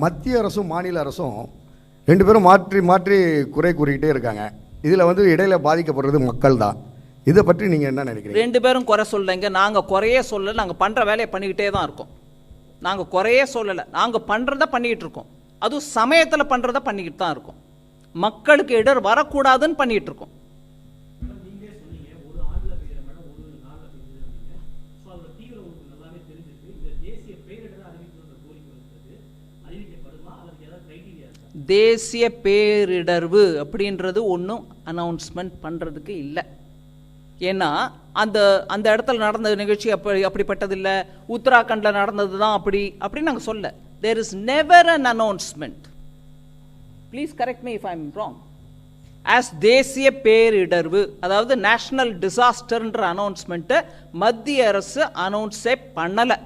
மத்திய அரசும் மாநில அரசும் ரெண்டு பேரும் மாற்றி மாற்றி குறை கூறிக்கிட்டே இருக்காங்க. இதில் வந்து இடையில பாதிக்கப்படுறது மக்கள் தான். இதை பற்றி நீங்கள் என்ன நினைக்கிறீங்க? ரெண்டு பேரும் குறை சொல்லுங்க. நாங்கள் குறையே சொல்லலை. நாங்கள் பண்ணுற வேலையை பண்ணிக்கிட்டே தான் இருக்கோம். நாங்கள் குறையே சொல்லலை. நாங்கள் பண்ணுறத பண்ணிக்கிட்டு இருக்கோம். அதுவும் சமயத்தில் பண்ணுறத பண்ணிக்கிட்டு தான் இருக்கோம். மக்களுக்கு இடர் வரக்கூடாதுன்னு பண்ணிகிட்டு இருக்கோம். தேசிய பேரிடர்வு அப்படின்றது ஒன்றும் அனௌன்ஸ்மெண்ட் பண்ணுறதுக்கு இல்லை. ஏன்னா அந்த அந்த இடத்துல நடந்த நிகழ்ச்சி அப்படிப்பட்டது இல்லை. உத்தராகண்டில் நடந்தது தான் அப்படி நாங்கள் சொல்ல. There is never an announcement. Please correct me if I am wrong. As தேசிய பேரிடர்வு, அதாவது நேஷனல் டிசாஸ்டர்ன்ற அனௌன்ஸ்மெண்ட்டை மத்திய அரசு அனௌன்ஸே பண்ணலை.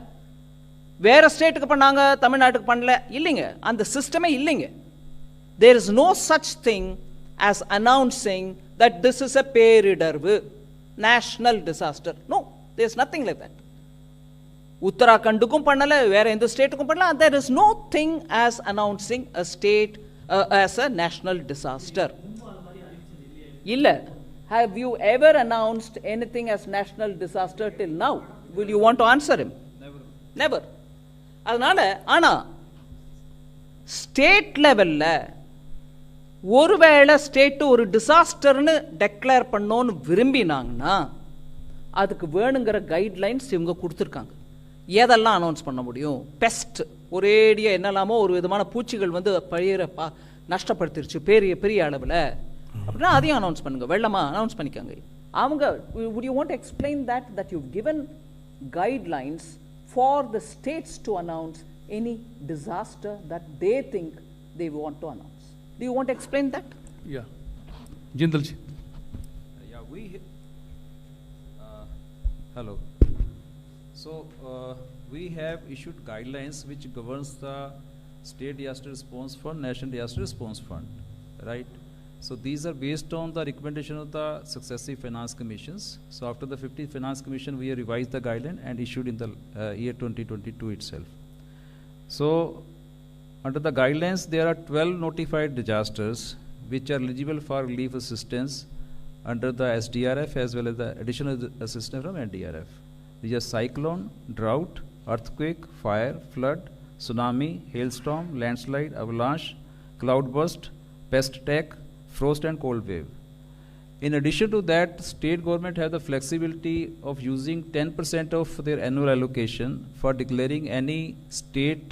வேற ஸ்டேட்டுக்கு பண்ணாங்க, தமிழ்நாட்டுக்கு பண்ணல இல்லைங்க. அந்த சிஸ்டமே இல்லைங்க. There is no such thing as announcing that this is a பேரிடர்வு, national disaster. No, there is nothing like that. உத்தராகண்டுக்கும் பண்ணல, வேற எந்த ஸ்டேட்டுக்கும் பண்ணல. There is no thing as announcing a state as a national disaster. இல்ல. Have you ever announced anything as national disaster till now? Will you want to answer him? Never. அதனால ஆனா state லெவல்ல ஒருவேளை state ஒரு டிசாஸ்டர்னு declare பண்ணோன்னு விரும்பினாங்கன்னா அதுக்கு வேணுங்கிற guidelines இவங்க கொடுத்துருக்காங்க. எதெல்லாம் அனௌன்ஸ் பண்ண முடியும்? பெஸ்ட், ஒரேடியாக என்னெல்லாமோ ஒரு விதமான பூச்சிகள் வந்து பழைய நஷ்டப்படுத்திருச்சு பெரிய பெரிய அளவில் அப்படின்னா அதையும் அனௌன்ஸ் பண்ணுங்க. வெள்ளமா அனௌன்ஸ் பண்ணிக்காங்க. அவங்க would you want to explain that you've given guidelines for the states to announce any disaster that they think they want to announce? Do you want to explain that? Yeah. Jindal ji. Yeah, hello. So we have issued guidelines which governs the State Disaster Response Fund, National Disaster Response Fund, right? So these are based on the recommendation of the successive finance commissions. So after the 50th Finance Commission, we have revised the guideline and issued in the year 2022 itself. So under the guidelines, there are 12 notified disasters which are eligible for relief assistance under the SDRF as well as the additional assistance from NDRF. These are cyclone, drought, earthquake, fire, flood, tsunami, hailstorm, landslide, avalanche, cloudburst, pest attack, frost and cold wave. In addition to that, state government have the flexibility of using 10% of their annual allocation for declaring any state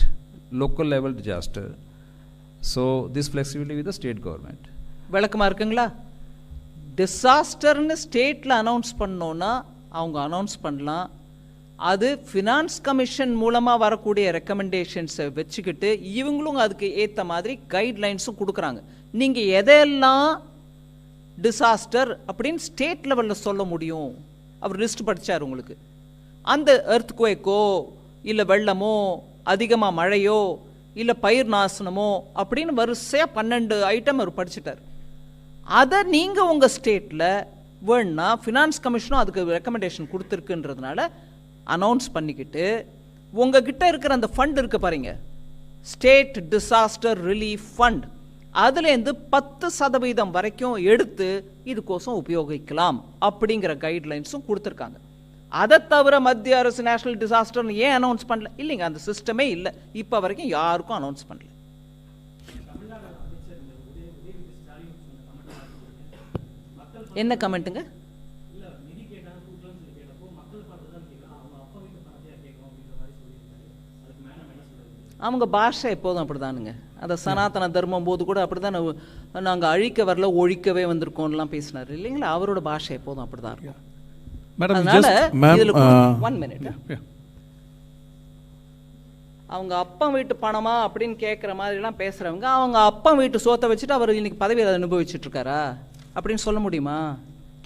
local level disaster. So this flexibility with the state government. விளக்கமா இருக்குங்களா? டிசாஸ்டர்னு ஸ்டேட்ல announce பண்ணோன்னா அவங்க announce பண்ணலாம். அது finance commission மூலமாக வரக்கூடிய ரெக்கமெண்டேஷன்ஸை வச்சுக்கிட்டு இவங்களும் அதுக்கு ஏற்ற மாதிரி கைட்லைன்ஸும் கொடுக்குறாங்க. நீங்கள் எதெல்லாம் டிசாஸ்டர் அப்படின்னு ஸ்டேட் லெவலில் சொல்ல முடியும்? அவர் லிஸ்ட் படித்தார் உங்களுக்கு. அந்த எர்த்குவேக்கோ இல்லை வெள்ளமோ அதிகமாக மழையோ இல்லை பயிர் நாசனமோ அப்படின்னு வரிசையாக 12 ஐட்டம் அவர் படிச்சுட்டார். அதை நீங்கள் உங்கள் ஸ்டேட்டில் வேணுன்னா ஃபினான்ஸ் கமிஷனும் அதுக்கு ரெக்கமெண்டேஷன் கொடுத்துருக்குன்றதுனால அனௌன்ஸ் பண்ணிக்கிட்டு உங்ககிட்ட இருக்கிற அந்த ஃபண்ட் இருக்கு பாருங்க, ஸ்டேட் டிசாஸ்டர் ரிலீஃப் ஃபண்ட், அதுலேருந்து 10% வரைக்கும் எடுத்து இதுக்கோசம் உபயோகிக்கலாம் அப்படிங்கிற கைட்லைன்ஸும் கொடுத்துருக்காங்க. அதை தவிர மத்திய அரசு நேஷனல் டிசாஸ்டர்னு ஏன் அனௌன்ஸ் பண்ணல? இல்லைங்க, அந்த சிஸ்டமே இல்லை. இப்போ வரைக்கும் யாருக்கும் அனௌன்ஸ் பண்ணல. என்ன கமெண்ட்டுங்க? அவங்க பாஷை எப்போதும் அப்படிதானுங்க. அந்த சனாதன தர்மம் போது கூட அப்படிதான் நாங்கள் அழிக்க வரல ஒழிக்கவே வந்திருக்கோம்லாம் பேசினார் இல்லைங்களா? அவரோட பாஷை எப்போதும் அப்படிதான் இருக்கும். One minute. அவங்க அப்பா வீட்டு பணமா அப்படின்னு கேட்குற மாதிரிலாம் பேசுகிறவங்க அவங்க அப்பா வீட்டு சோத்தை வச்சுட்டு அவர் இன்னைக்கு பதவியை அனுபவிச்சுட்டு இருக்காரா அப்படின்னு சொல்ல முடியுமா?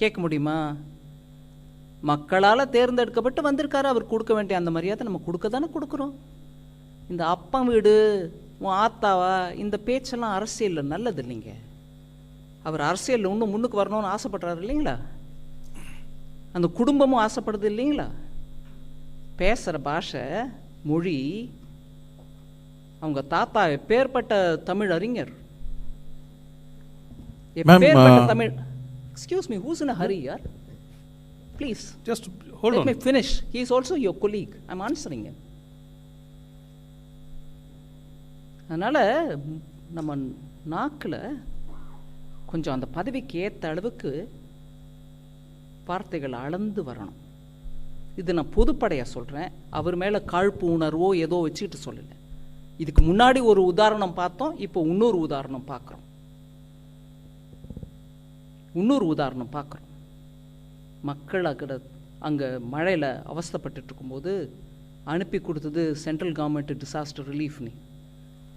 கேட்க முடியுமா? மக்களால் தேர்ந்தெடுக்கப்பட்டு வந்திருக்காரு. அவர் கொடுக்க வேண்டிய அந்த மரியாதை நம்ம கொடுக்க தானே கொடுக்குறோம். இந்த அப்பா வீடு உன் ஆத்தாவா இந்த பேச்செல்லாம் அரசியலில் நல்லது இல்லைங்க. அவர் அரசியலில் இன்னும் முன்னுக்கு வரணும்னு ஆசைப்படுறாரு இல்லைங்களா? அந்த குடும்பமும் ஆசைப்படுது இல்லைங்களா? பேசுகிற பாஷை மொழி அவங்க தாத்தா எப்பேற்பட்ட தமிழ் அறிஞர், Ma'am, எப்பேற்பட்ட Tamil. Excuse me, who's in a hurry, yaar? Please. Just hold Let on. me finish. He is also your colleague. I'm answering him. அதனால் நம்ம நாக்கில் கொஞ்சம் அந்த பதவிக்கு ஏற்ற அளவுக்கு வார்த்தைகள் அளந்து வரணும். இது நான் பொதுப்படையாக சொல்கிறேன், அவர் மேலே காழ்ப்பு உணர்வோ ஏதோ வச்சுக்கிட்டு சொல்லலை. இதுக்கு முன்னாடி ஒரு உதாரணம் பார்த்தோம், இப்போ இன்னொரு உதாரணம் பார்க்குறோம். மக்கள் அங்கே மழையில் அவஸ்தைப்பட்டு இருக்கும்போது அனுப்பி கொடுத்தது சென்ட்ரல் கவர்மெண்ட் டிசாஸ்டர் ரிலீஃப்னு.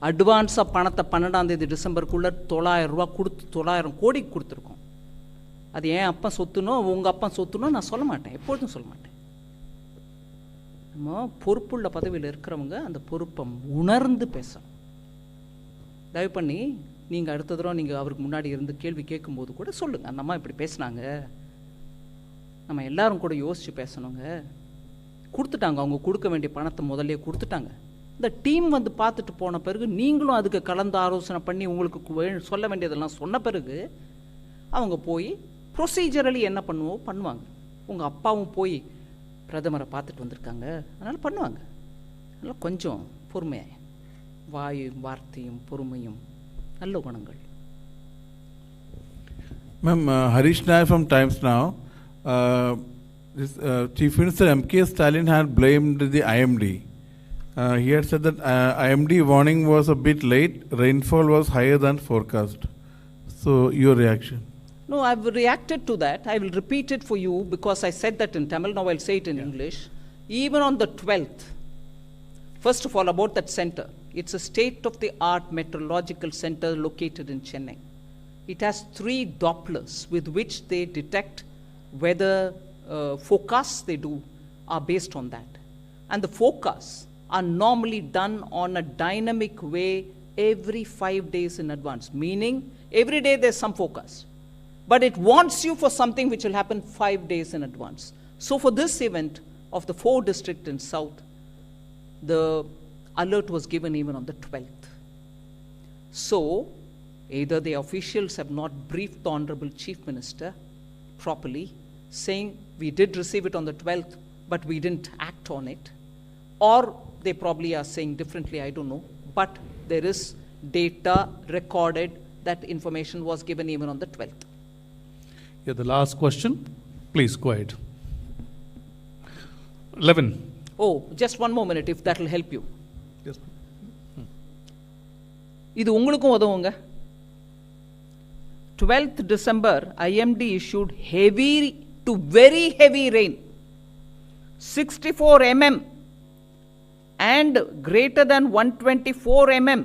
அட்வான்ஸாக பணத்தை 12ஆம் தேதி டிசம்பருக்குள்ளே 900 ரூபா கொடுத்து 900 கோடிக்கு கொடுத்துருக்கோம். அது ஏன் அப்பா சொத்துனோ உங்கள் அப்பா சொத்துனோ நான் சொல்ல மாட்டேன், எப்பொழுதும் சொல்ல மாட்டேன். நம்ம பொறுப்புள்ள பதவியில் இருக்கிறவங்க அந்த பொறுப்பை உணர்ந்து பேசணும். தயவு பண்ணி நீங்கள் அடுத்த தடவை நீங்கள் அவருக்கு முன்னாடி இருந்து கேள்வி கேட்கும்போது கூட சொல்லுங்கள், அந்த அம்மா இப்படி பேசினாங்க, நம்ம எல்லாரும் கூட யோசித்து பேசணுங்க. கொடுத்துட்டாங்க, அவங்க கொடுக்க வேண்டிய பணத்தை முதல்ல கொடுத்துட்டாங்க. இந்த டீம் வந்து பார்த்துட்டு போன பிறகு நீங்களும் அதுக்கு கலந்து ஆலோசனை பண்ணி உங்களுக்கு சொல்ல வேண்டியதெல்லாம் சொன்ன பிறகு அவங்க போய் ப்ரொசீஜரலி என்ன பண்ணுவாங்க. உங்கள் அப்பாவும் போய் பிரதமரை பார்த்துட்டு வந்திருக்காங்க, அதனால் பண்ணுவாங்க. அதனால் கொஞ்சம் பொறுமையாக வார்த்தையும் பொறுமையும் நல்ல குணங்கள். Ma'am, Harish Nair from Times Now. Chief Minister M.K. Stalin had blamed the IMD. He had said that IMD warning was a bit late, rainfall was higher than forecast. So, your reaction? No, I've reacted to that. I will repeat it for you because I said that in Tamil, now I'll say it in English. Even on the 12th, first of all, about that center, it's a state-of-the-art meteorological center located in Chennai. It has 3 Dopplers with which they detect weather forecasts they do are based on that. And the forecasts are normally done on a dynamic way every 5 days in advance, meaning every day there's some forecast. But it warns you for something which will happen 5 days in advance. So for this event of the 4 districts in South, the alert was given even on the 12th. So, either the officials have not briefed the Honorable Chief Minister properly, saying we did receive it on the 12th, but we didn't act on it, or they probably are saying differently, I don't know, but there is data recorded that information was given even on the 12th. Yeah, the last question. Please go ahead. 11. Oh, just one more minute if that will help you. Yes. இது உங்களுக்கும் உதவுங்க. 12th December, IMD issued heavy to very heavy rain, 64 mm and greater than 124 mm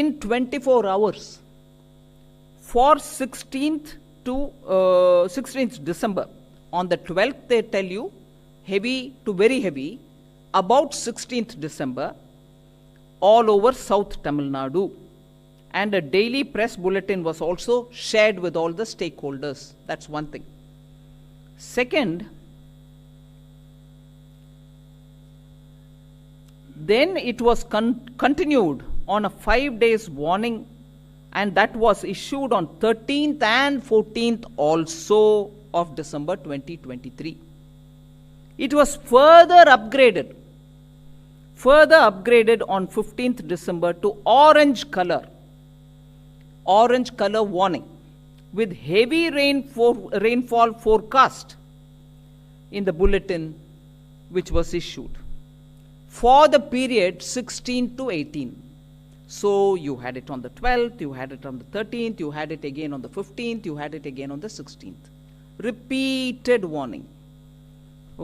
in 24 hours for 16th December. On the 12th, they tell you heavy to very heavy, about 16th December, all over South Tamil Nadu. And a daily press bulletin was also shared with all the stakeholders. That's one thing. Second, then it was continued on a 5 days warning, and that was issued on 13th and 14th also of December 2023. It was further upgraded on 15th December to orange color warning with heavy rainfall forecast in the bulletin which was issued for the period 16 to 18. So you had it on the 12th, you had it on the 13th, you had it again on the 15th, you had it again on the 16th. Repeated warning.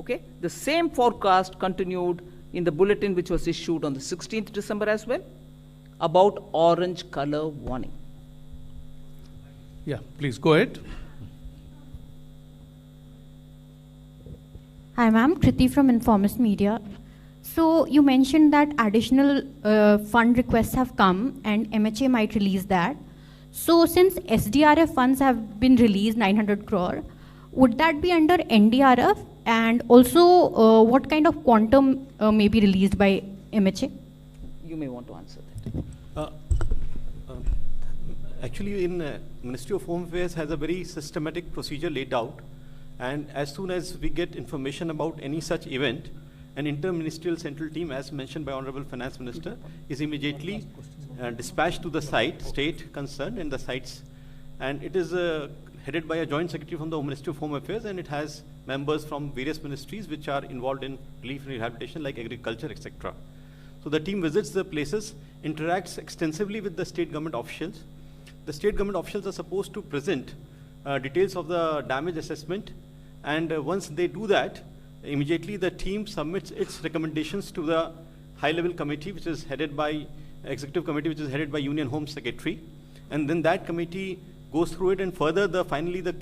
Okay? The same forecast continued in the bulletin which was issued on the 16th December as well about orange color warning. Yeah, please go ahead. Hi ma'am, Kriti from Informist Media. So you mentioned that additional fund requests have come and MHA might release that. So since SDRF funds have been released 900 crore, would that be under NDRF? And also what kind of quantum may be released by MHA? You may want to answer that. Actually, Ministry of Home Affairs has a very systematic procedure laid out, and as soon as we get information about any such event, an inter-ministerial central team, as mentioned by Honorable Finance Minister, is immediately dispatched to the state concerned and the sites, and it is headed by a joint secretary from the Ministry of Home Affairs, and it has members from various ministries which are involved in relief and rehabilitation like agriculture, etc. So the team visits the places, interacts extensively with the state government officials. The state government officials are supposed to present details of the damage assessment, and once they do that, immediately the team submits its recommendations to the high-level committee, which is headed by executive committee, which is headed by Union Home Secretary, and then that committee goes through it, and further finally the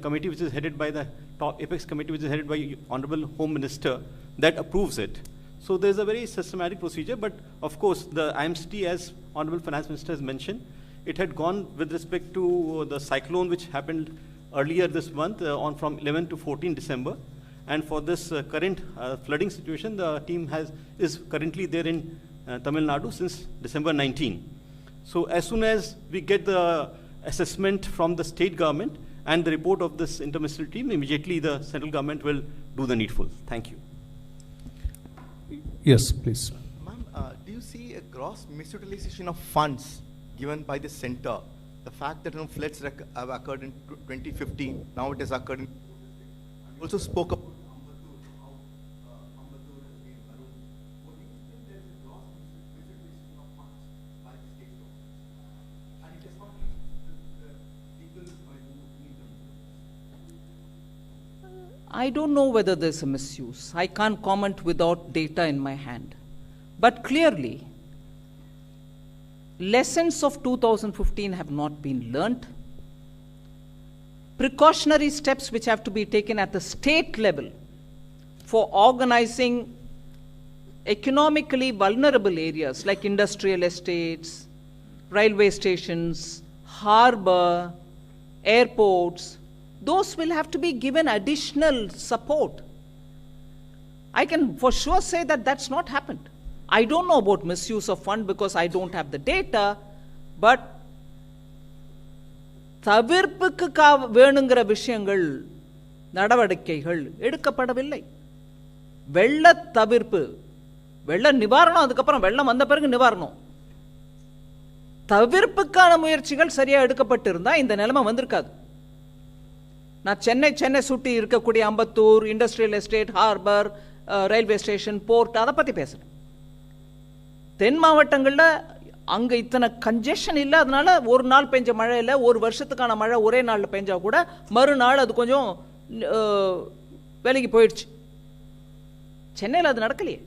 committee, which is headed by the top apex committee, which is headed by Honorable Home Minister, that approves it. So there's a very systematic procedure, but of course the IMCT, as Honorable Finance Minister has mentioned, it had gone with respect to the cyclone which happened earlier this month from 11 to 14 December. And for this current flooding situation, the team is currently there in Tamil Nadu since December 19. So as soon as we get the assessment from the state government and the report of this interministerial team, immediately the central government will do the needful. Thank you. Yes, please. Ma'am, do you see a gross misutilization of funds given by the center? The fact that floods have occurred in 2015, now it has occurred in... Also spoke about I don't know whether there's a misuse. I can't comment without data in my hand. But clearly, lessons of 2015 have not been learnt. Precautionary steps which have to be taken at the state level for organizing economically vulnerable areas like industrial estates, railway stations, harbor, airports, those will have to be given additional support. I can for sure say that that's not happened. I don't know about misuse of fund because I don't have the data, but தவிர்ப்புக்கு வேணுங்கிற விஷயங்கள் நடவடிக்கைகள் எடுக்கப்படவில்லை. வெள்ள தவிர்ப்பு, வெள்ள நிவாரணம், அதுக்கப்புறம் வெள்ளம் வந்த பிறகு நிவாரணம், தவிர்ப்புக்கான முயற்சிகள் சரியா எடுக்கப்பட்டிருந்தா இந்த நிலைமை வந்திருக்காது. நான் சென்னை சுற்றி இருக்கக்கூடிய Ambattur, industrial estate, harbour, railway station, port, அதை பற்றி பேசுகிறேன். தென் மாவட்டங்களில் அங்கே இத்தனை கன்ஜெஷன் இல்லாதனால ஒரு நாள் பெஞ்ச மழையில் ஒரு வருஷத்துக்கான மழை ஒரே நாளில் பெஞ்சா கூட மறுநாள் அது கொஞ்சம் வேலைக்கு போயிடுச்சு. சென்னையில் அது நடக்கலையே.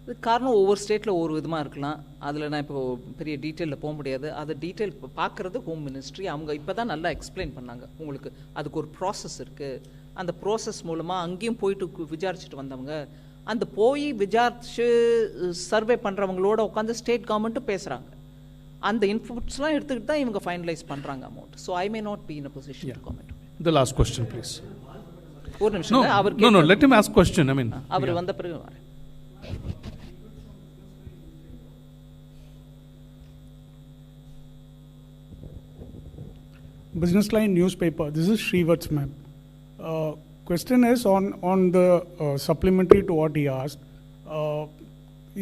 இது காரணம் ஒவ்வொரு ஸ்டேட்டில் ஒவ்வொரு விதமாக இருக்கலாம். அதில் நான் இப்போ பெரிய டீட்டெயிலில் போக முடியாது. அது டீட்டெயில் பார்க்குறது ஹோம் மினிஸ்ட்ரி. அவங்க இப்போ தான் நல்லா எக்ஸ்பிளைன் பண்ணாங்க. உங்களுக்கு அதுக்கு ஒரு ப்ராசஸ் இருக்குது. அந்த ப்ராசஸ் மூலமாக அங்கேயும் போயிட்டு விசாரிச்சுட்டு வந்தவங்க, அந்த போய் விசாரிச்சு சர்வே பண்ணுறவங்களோட உட்காந்து ஸ்டேட் கவர்மெண்ட்டும் பேசுகிறாங்க. அந்த இன்புட்ஸ்லாம் எடுத்துக்கிட்டு தான் இவங்க ஃபைனலைஸ் பண்ணுறாங்க amount. So I may not be in a position to comment. The last question, please. ஒரு நிமிஷம். No, let him ask question. I mean, அவர் வந்த பிறகு வரேன். Business Line newspaper. This is Srivat's ma'am. Question is on the supplementary to what he asked.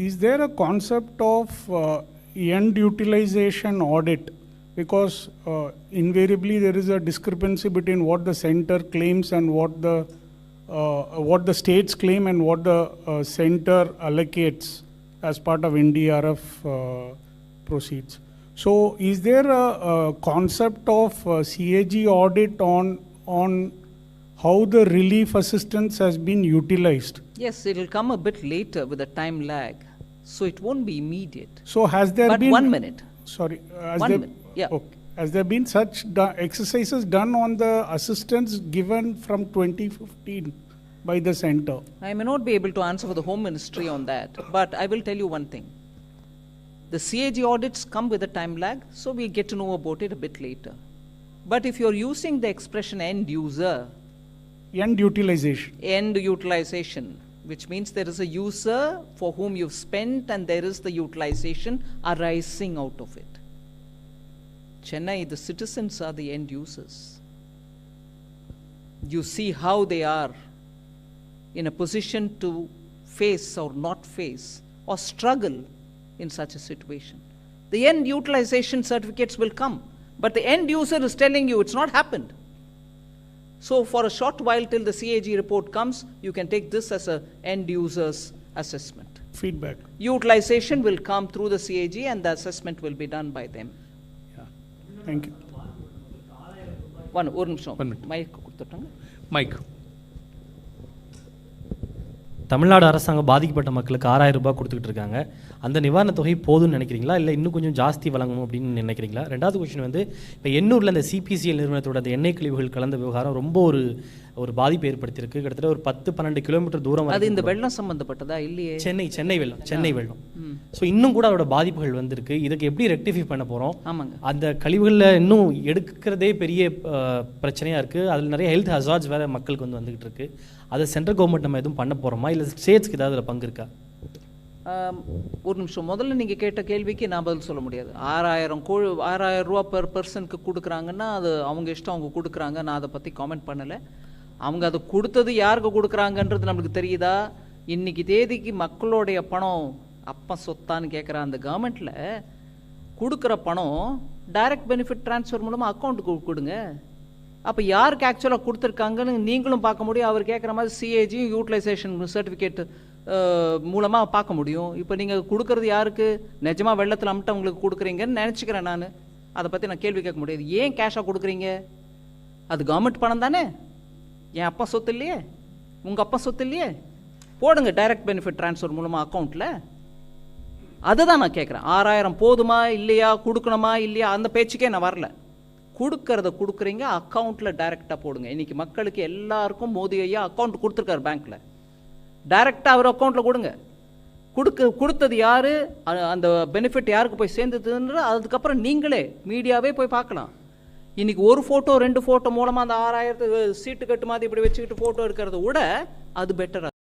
Is there a concept of end utilization audit? Because invariably there is a discrepancy between what the center claims and what the states claim and what the center allocates as part of NDRF proceeds. So is there a concept of CAG audit on how the relief assistance has been utilized? Yes, it will come a bit later with a time lag. So it won't be immediate. So has there But been... 1 minute. Sorry. Has 1 there, minute, yeah. Okay. Has there been such exercises done on the assistance given from 2015 by the center? I may not be able to answer for the Home Ministry on that, but I will tell you one thing. The CAG audits come with a time lag, so we get to know about it a bit later. But if you're using the expression end user, End utilization, which means there is a user for whom you've spent and there is the utilization arising out of it. Chennai, the citizens are the end users. You see how they are in a position to face or not face or struggle in such a situation. The end utilization certificates will come, but the end user is telling you it's not happened. So for a short while till the CAG report comes, you can take this as a end user's assessment. Feedback. Utilization will come through the CAG and the assessment will be done by them. Thank you. One minute. Mike. Tamil Nadu அரசாங்கம் பாதிக்கப்பட்ட மக்களுக்கு 6000 ரூபாய் கொடுத்துக்கிட்டு இருக்காங்க. அந்த நிவாரணத் தொகை போதும்னு நினைக்கிறீங்களா, இல்லை இன்னும் கொஞ்சம் ஜாஸ்தி வழங்கணும் அப்படின்னு நினைக்கிறீங்களா? ரெண்டாவது கொஸ்டின் வந்து, இப்போ எண்ணூரில் இந்த சிபிசிஎல் நிறுவனத்தோட அந்த எண்ணெய் கழிவுகள் கலந்த விவகாரம் ரொம்ப ஒரு பாதிப்பு ஏற்படுத்தியிருக்கு. கிட்டத்தட்ட ஒரு 10-12 கிலோமீட்டர் தூரம். அது இந்த வெள்ளம் சம்பந்தப்பட்டதா இல்லையே? சென்னை வெள்ளம். ஸோ இன்னும் கூட அதோட பாதிப்புகள் வந்திருக்கு. இதுக்கு எப்படி ரெக்டிஃபை பண்ண போகிறோம்? ஆமாங்க. அந்த கழிவுகளில் இன்னும் எடுக்கிறதே பெரிய பிரச்சனையாக இருக்குது. அதில் நிறைய ஹெல்த் ஹசார்ட்ஸ் வேறு மக்களுக்கு வந்துகிட்டு இருக்கு. அதை சென்ட்ரல் கவர்மெண்ட் நம்ம எதுவும் பண்ண போகிறோமா, இல்லை ஸ்டேட்ஸ்க்கு ஏதாவது அதில் பங்கு இருக்கா? ஒரு நிமிஷம். முதல்ல நீங்கள் கேட்ட கேள்விக்கு நான் பதில் சொல்ல முடியாது. 6000 ரூபா பெர் பர்சனுக்கு கொடுக்குறாங்கன்னா அது அவங்க இஷ்டம், அவங்க கொடுக்குறாங்க. நான் அதை பற்றி காமெண்ட் பண்ணலை. அவங்க அதை கொடுத்தது யாருக்கு கொடுக்குறாங்கன்றது நம்மளுக்கு தெரியுதா? இன்னைக்கு தேதிக்கு மக்களுடைய பணம் அப்பா சொத்தான்னு கேட்குற அந்த கவர்மெண்ட்டில் கொடுக்குற பணம் டைரக்ட் பெனிஃபிட் ட்ரான்ஸ்ஃபர் மூலமாக அக்கௌண்ட்டுக்கு கொடுங்க. அப்போ யாருக்கு ஆக்சுவலாக கொடுத்துருக்காங்கன்னு நீங்களும் பார்க்க முடியும். அவர் கேட்குற மாதிரி சிஏஜியும் யூட்டிலைசேஷன் சர்டிஃபிகேட் மூலமாக பார்க்க முடியும். இப்போ நீங்கள் கொடுக்குறது யாருக்கு? நிஜமாக வெள்ளத்தில் அமிட்டு அவங்களுக்கு கொடுக்குறீங்கன்னு நினச்சிக்கிறேன் நான். அதை பற்றி நான் கேள்வி கேட்க முடியாது. ஏன் கேஷாக கொடுக்குறீங்க? அது கவர்மெண்ட் பணம் தானே. என் அப்பா சொத்து இல்லையே, உங்கள் அப்பா சொத்து இல்லையே. போடுங்க டைரக்ட் பெனிஃபிட் ட்ரான்ஸ்ஃபர் மூலமாக அக்கௌண்ட்டில். அதுதான் நான் கேட்குறேன். 6000 போதுமா இல்லையா, கொடுக்கணுமா இல்லையா, அந்த பேச்சுக்கே நான் வரல. கொடுக்கறத கொடுக்குறீங்க, அக்கௌண்ட்டில் டைரெக்டாக போடுங்க. இன்றைக்கி மக்களுக்கு எல்லாருக்கும் மோடி ஐயா அக்கௌண்ட் கொடுத்துருக்காரு பேங்க்கில். டைரெக்டாக அவர் அக்கௌண்ட்டில் கொடுங்க. கொடுத்தது யார், அந்த பெனிஃபிட் யாருக்கு போய் சேர்ந்ததுன்ற அதுக்கப்புறம் நீங்களே மீடியாவே போய் பார்க்கலாம். இன்றைக்கி ஒரு ஃபோட்டோ 2 ஃபோட்டோ மூலமாக அந்த 6000 சீட்டு கட்டு மாதிரி இப்படி வச்சுக்கிட்டு ஃபோட்டோ எடுக்கிறத விட அது பெட்டராக